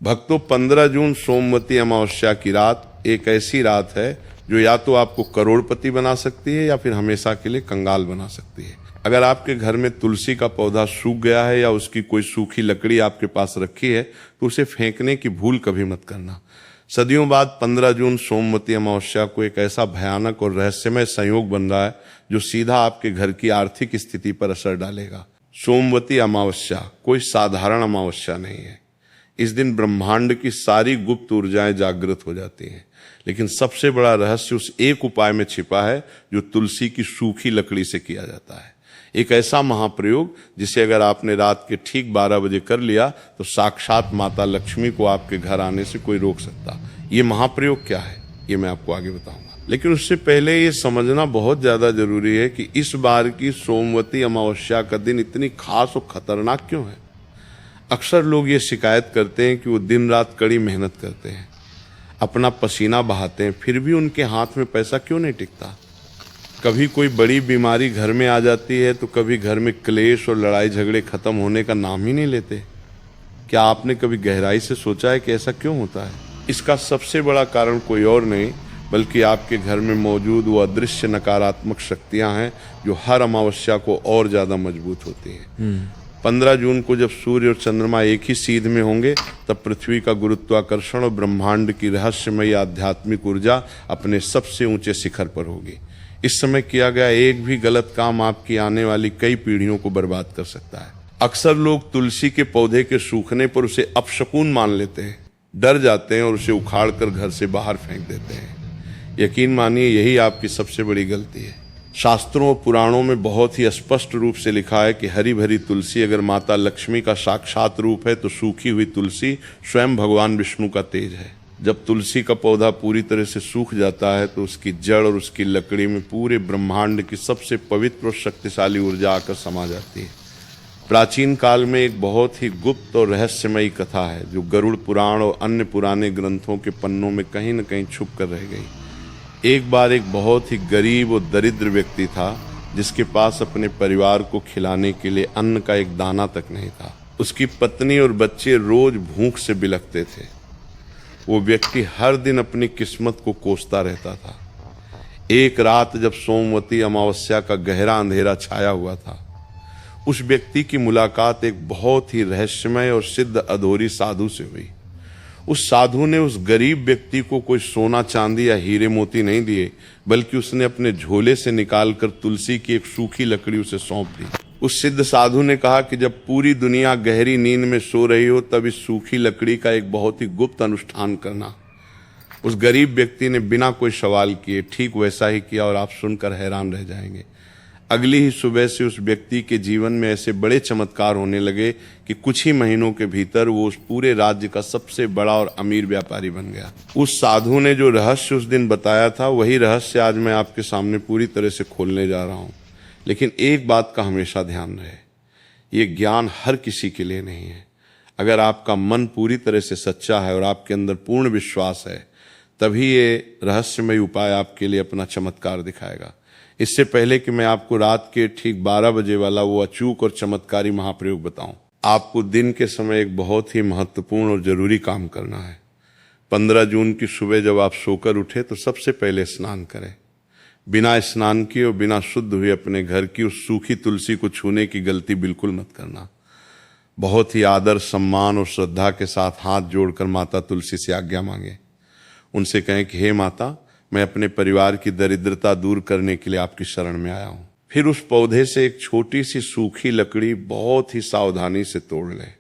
भक्तों, 15 जून सोमवती अमावस्या की रात एक ऐसी रात है जो या तो आपको करोड़पति बना सकती है या फिर हमेशा के लिए कंगाल बना सकती है। अगर आपके घर में तुलसी का पौधा सूख गया है या उसकी कोई सूखी लकड़ी आपके पास रखी है तो उसे फेंकने की भूल कभी मत करना। सदियों बाद 15 जून सोमवती अमावस्या को एक ऐसा भयानक और रहस्यमय संयोग बन रहा है जो सीधा आपके घर की आर्थिक स्थिति पर असर डालेगा। सोमवती अमावस्या कोई साधारण अमावस्या नहीं है। इस दिन ब्रह्मांड की सारी गुप्त ऊर्जाएं जागृत हो जाती हैं, लेकिन सबसे बड़ा रहस्य उस एक उपाय में छिपा है जो तुलसी की सूखी लकड़ी से किया जाता है। एक ऐसा महाप्रयोग जिसे अगर आपने रात के ठीक 12 बजे कर लिया तो साक्षात माता लक्ष्मी को आपके घर आने से कोई रोक सकता। ये महाप्रयोग क्या है ये मैं आपको आगे बताऊंगा, लेकिन उससे पहले ये समझना बहुत ज्यादा जरूरी है कि इस बार की सोमवती अमावस्या का दिन इतनी खास और खतरनाक क्यों है। अक्सर लोग ये शिकायत करते हैं कि वो दिन रात कड़ी मेहनत करते हैं, अपना पसीना बहाते हैं, फिर भी उनके हाथ में पैसा क्यों नहीं टिकता। कभी कोई बड़ी बीमारी घर में आ जाती है तो कभी घर में क्लेश और लड़ाई झगड़े खत्म होने का नाम ही नहीं लेते। क्या आपने कभी गहराई से सोचा है कि ऐसा क्यों होता है? इसका सबसे बड़ा कारण कोई और नहीं बल्कि आपके घर में मौजूद वो अदृश्य नकारात्मक शक्तियां हैं जो हर अमावस्या को और ज्यादा मजबूत होती हैं। 15 जून को जब सूर्य और चंद्रमा एक ही सीध में होंगे तब पृथ्वी का गुरुत्वाकर्षण और ब्रह्मांड की रहस्यमयी आध्यात्मिक ऊर्जा अपने सबसे ऊंचे शिखर पर होगी। इस समय किया गया एक भी गलत काम आपकी आने वाली कई पीढ़ियों को बर्बाद कर सकता है। अक्सर लोग तुलसी के पौधे के सूखने पर उसे अपशकुन मान लेते हैं, डर जाते हैं और उसे उखाड़ कर घर से बाहर फेंक देते हैं। यकीन मानिए यही आपकी सबसे बड़ी गलती है। शास्त्रों और पुराणों में बहुत ही स्पष्ट रूप से लिखा है कि हरी भरी तुलसी अगर माता लक्ष्मी का साक्षात रूप है तो सूखी हुई तुलसी स्वयं भगवान विष्णु का तेज है। जब तुलसी का पौधा पूरी तरह से सूख जाता है तो उसकी जड़ और उसकी लकड़ी में पूरे ब्रह्मांड की सबसे पवित्र और शक्तिशाली ऊर्जा आकर समा जाती है। प्राचीन काल में एक बहुत ही गुप्त और रहस्यमयी कथा है जो गरुड़ पुराण और अन्य पुराने ग्रंथों के पन्नों में कहीं न कहीं छुप कर रह गई। एक बार एक बहुत ही गरीब और दरिद्र व्यक्ति था जिसके पास अपने परिवार को खिलाने के लिए अन्न का एक दाना तक नहीं था। उसकी पत्नी और बच्चे रोज भूख से बिलखते थे। वो व्यक्ति हर दिन अपनी किस्मत को कोसता रहता था। एक रात जब सोमवती अमावस्या का गहरा अंधेरा छाया हुआ था, उस व्यक्ति की मुलाकात एक बहुत ही रहस्यमय और सिद्ध अधोरी साधु से हुई। उस साधु ने उस गरीब व्यक्ति को कोई सोना चांदी या हीरे मोती नहीं दिए बल्कि उसने अपने झोले से निकालकर तुलसी की एक सूखी लकड़ी उसे सौंप दी। उस सिद्ध साधु ने कहा कि जब पूरी दुनिया गहरी नींद में सो रही हो तब इस सूखी लकड़ी का एक बहुत ही गुप्त अनुष्ठान करना। उस गरीब व्यक्ति ने बिना कोई सवाल किए ठीक वैसा ही किया और आप सुनकर हैरान रह जाएंगे। अगली ही सुबह से उस व्यक्ति के जीवन में ऐसे बड़े चमत्कार होने लगे कि कुछ ही महीनों के भीतर वो उस पूरे राज्य का सबसे बड़ा और अमीर व्यापारी बन गया। उस साधु ने जो रहस्य उस दिन बताया था वही रहस्य आज मैं आपके सामने पूरी तरह से खोलने जा रहा हूँ। लेकिन एक बात का हमेशा ध्यान रहे, ये ज्ञान हर किसी के लिए नहीं है। अगर आपका मन पूरी तरह से सच्चा है और आपके अंदर पूर्ण विश्वास है तभी ये रहस्यमय उपाय आपके लिए अपना चमत्कार दिखाएगा। इससे पहले कि मैं आपको रात के ठीक 12 बजे वाला वो अचूक और चमत्कारी महाप्रयोग बताऊं, आपको दिन के समय एक बहुत ही महत्वपूर्ण और जरूरी काम करना है। 15 जून की सुबह जब आप सोकर उठे तो सबसे पहले स्नान करें। बिना स्नान किए और बिना शुद्ध हुए अपने घर की उस सूखी तुलसी को छूने की गलती बिल्कुल मत करना। बहुत ही आदर, सम्मान और श्रद्धा के साथ हाथ जोड़कर माता तुलसी से आज्ञा मांगे। उनसे कहें कि हे माता, मैं अपने परिवार की दरिद्रता दूर करने के लिए आपकी शरण में आया हूं। फिर उस पौधे से एक छोटी सी सूखी लकड़ी बहुत ही सावधानी से तोड़ लें।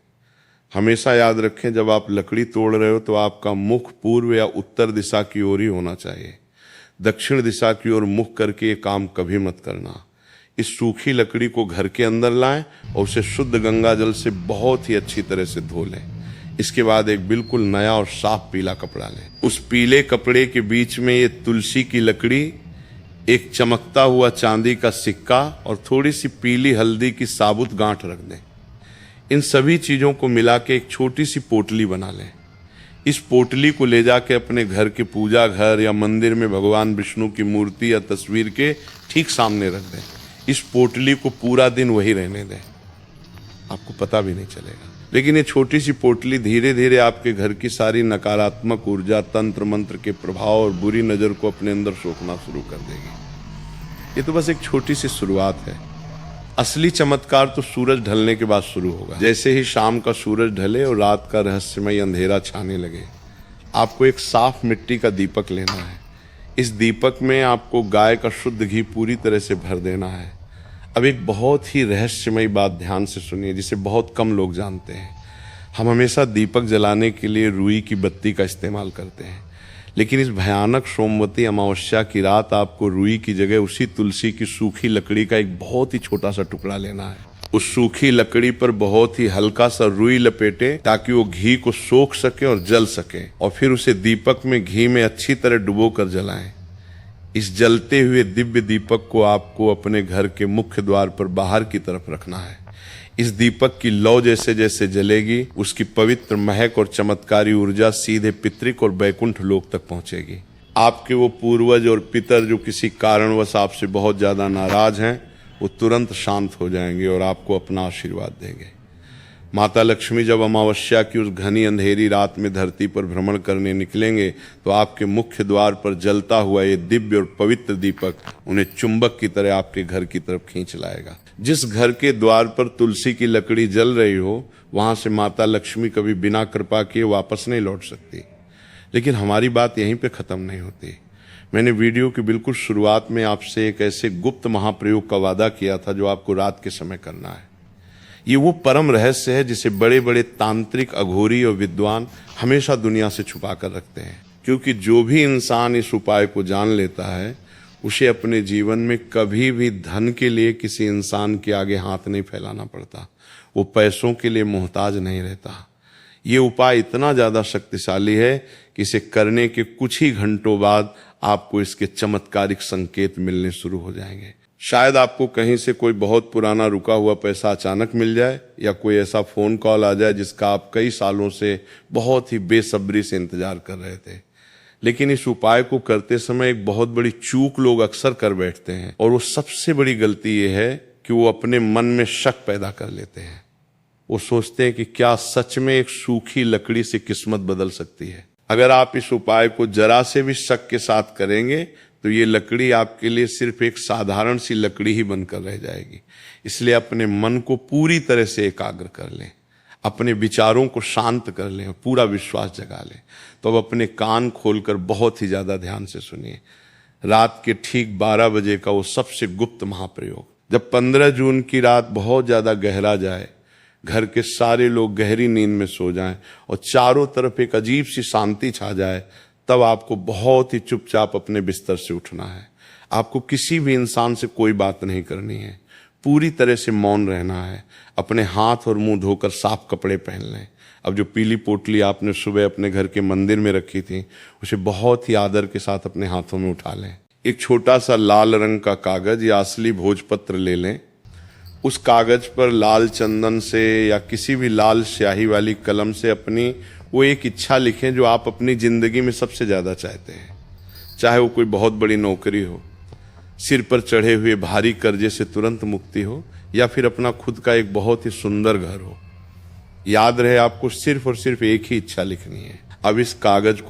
हमेशा याद रखें जब आप लकड़ी तोड़ रहे हो तो आपका मुख पूर्व या उत्तर दिशा की ओर ही होना चाहिए। दक्षिण दिशा की ओर मुख करके ये काम कभी मत करना। इस सूखी लकड़ी को घर के अंदर लाएं और उसे शुद्ध गंगा जल से बहुत ही अच्छी तरह से धो लें। इसके बाद एक बिल्कुल नया और साफ पीला कपड़ा लें। उस पीले कपड़े के बीच में ये तुलसी की लकड़ी, एक चमकता हुआ चांदी का सिक्का और थोड़ी सी पीली हल्दी की साबुत गांठ रख दें। इन सभी चीजों को मिला के एक छोटी सी पोटली बना लें। इस पोटली को ले जाके अपने घर के पूजा घर या मंदिर में भगवान विष्णु की मूर्ति या तस्वीर के ठीक सामने रख दें। इस पोटली को पूरा दिन वही रहने दें, आपको पता भी नहीं चलेगा। लेकिन ये छोटी सी पोटली धीरे धीरे आपके घर की सारी नकारात्मक ऊर्जा, तंत्र मंत्र के प्रभाव और बुरी नजर को अपने अंदर सोखना शुरू कर देगी। ये तो बस एक छोटी सी शुरुआत है। असली चमत्कार तो सूरज ढलने के बाद शुरू होगा। जैसे ही शाम का सूरज ढले और रात का रहस्यमय अंधेरा छाने लगे, आपको एक साफ मिट्टी का दीपक लेना है। इस दीपक में आपको गाय का शुद्ध घी पूरी तरह से भर देना है। अब एक बहुत ही रहस्यमय बात ध्यान से सुनिए, जिसे बहुत कम लोग जानते हैं। हम हमेशा दीपक जलाने के लिए रुई की बत्ती का इस्तेमाल करते हैं, लेकिन इस भयानक सोमवती अमावस्या की रात आपको रुई की जगह उसी तुलसी की सूखी लकड़ी का एक बहुत ही छोटा सा टुकड़ा लेना है। उस सूखी लकड़ी पर बहुत ही हल्का सा रुई लपेटे ताकि वो घी को सोख सके और जल सके, और फिर उसे दीपक में घी में अच्छी तरह डुबो कर जलाएं। इस जलते हुए दिव्य दीपक को आपको अपने घर के मुख्य द्वार पर बाहर की तरफ रखना है। इस दीपक की लौ जैसे जैसे जलेगी, उसकी पवित्र महक और चमत्कारी ऊर्जा सीधे पितृक और बैकुंठ लोक तक पहुंचेगी। आपके वो पूर्वज और पितर जो किसी कारणवश आपसे बहुत ज्यादा नाराज हैं, वो तुरंत शांत हो जाएंगे और आपको अपना आशीर्वाद देंगे। माता लक्ष्मी जब अमावस्या की उस घनी अंधेरी रात में धरती पर भ्रमण करने निकलेंगे, तो आपके मुख्य द्वार पर जलता हुआ ये दिव्य और पवित्र दीपक उन्हें चुंबक की तरह आपके घर की तरफ खींच लाएगा। जिस घर के द्वार पर तुलसी की लकड़ी जल रही हो, वहां से माता लक्ष्मी कभी बिना कृपा किए वापस नहीं लौट सकती। लेकिन हमारी बात यहीं पे खत्म नहीं होती। मैंने वीडियो की बिल्कुल शुरुआत में आपसे एक ऐसे गुप्त महाप्रयोग का वादा किया था जो आपको रात के समय करना है। ये वो परम रहस्य है जिसे बड़े बड़े तांत्रिक, अघोरी और विद्वान हमेशा दुनिया से छुपा कर रखते हैं, क्योंकि जो भी इंसान इस उपाय को जान लेता है, उसे अपने जीवन में कभी भी धन के लिए किसी इंसान के आगे हाथ नहीं फैलाना पड़ता। वो पैसों के लिए मोहताज नहीं रहता। ये उपाय इतना ज्यादा शक्तिशाली है कि इसे करने के कुछ ही घंटों बाद आपको इसके चमत्कारिक संकेत मिलने शुरू हो जाएंगे। शायद आपको कहीं से कोई बहुत पुराना रुका हुआ पैसा अचानक मिल जाए, या कोई ऐसा फोन कॉल आ जाए जिसका आप कई सालों से बहुत ही बेसब्री से इंतजार कर रहे थे। लेकिन इस उपाय को करते समय एक बहुत बड़ी चूक लोग अक्सर कर बैठते हैं, और वो सबसे बड़ी गलती ये है कि वो अपने मन में शक पैदा कर लेते हैं। वो सोचते हैं कि क्या सच में एक सूखी लकड़ी से किस्मत बदल सकती है। अगर आप इस उपाय को जरा से भी शक के साथ करेंगे, तो ये लकड़ी आपके लिए सिर्फ एक साधारण सी लकड़ी ही बनकर रह जाएगी। इसलिए अपने मन को पूरी तरह से एकाग्र कर लें, अपने विचारों को शांत कर लें, पूरा विश्वास जगा लें। तो अब अपने कान खोलकर बहुत ही ज्यादा ध्यान से सुनिए। रात के ठीक 12 बजे का वो सबसे गुप्त महाप्रयोग, जब 15 जून की रात बहुत ज्यादा गहरा जाए, घर के सारे लोग गहरी नींद में सो जाएं और चारों तरफ एक अजीब सी शांति छा जाए, तब आपको बहुत ही चुपचाप अपने बिस्तर से उठना है। आपको किसी भी इंसान से कोई बात नहीं करनी है, पूरी तरह से मौन रहना है। अपने हाथ और मुंह धोकर साफ कपड़े पहन लें। अब जो पीली पोटली आपने सुबह अपने घर के मंदिर में रखी थी, उसे बहुत ही आदर के साथ अपने हाथों में उठा लें। एक छोटा सा लाल रंग का कागज या असली भोजपत्र ले लें। उस कागज पर लाल चंदन से या किसी भी लाल स्याही वाली कलम से अपनी वो एक इच्छा लिखें जो आप अपनी जिंदगी में सबसे ज्यादा चाहते हैं। चाहे वो कोई बहुत बड़ी नौकरी हो, सिर पर चढ़े हुए भारी कर्जे से तुरंत मुक्ति हो, या फिर अपना खुद का एक बहुत ही सुंदर घर हो। याद रहे, आपको सिर्फ और सिर्फ एक ही इच्छा लिखनी है। अब इस कागज को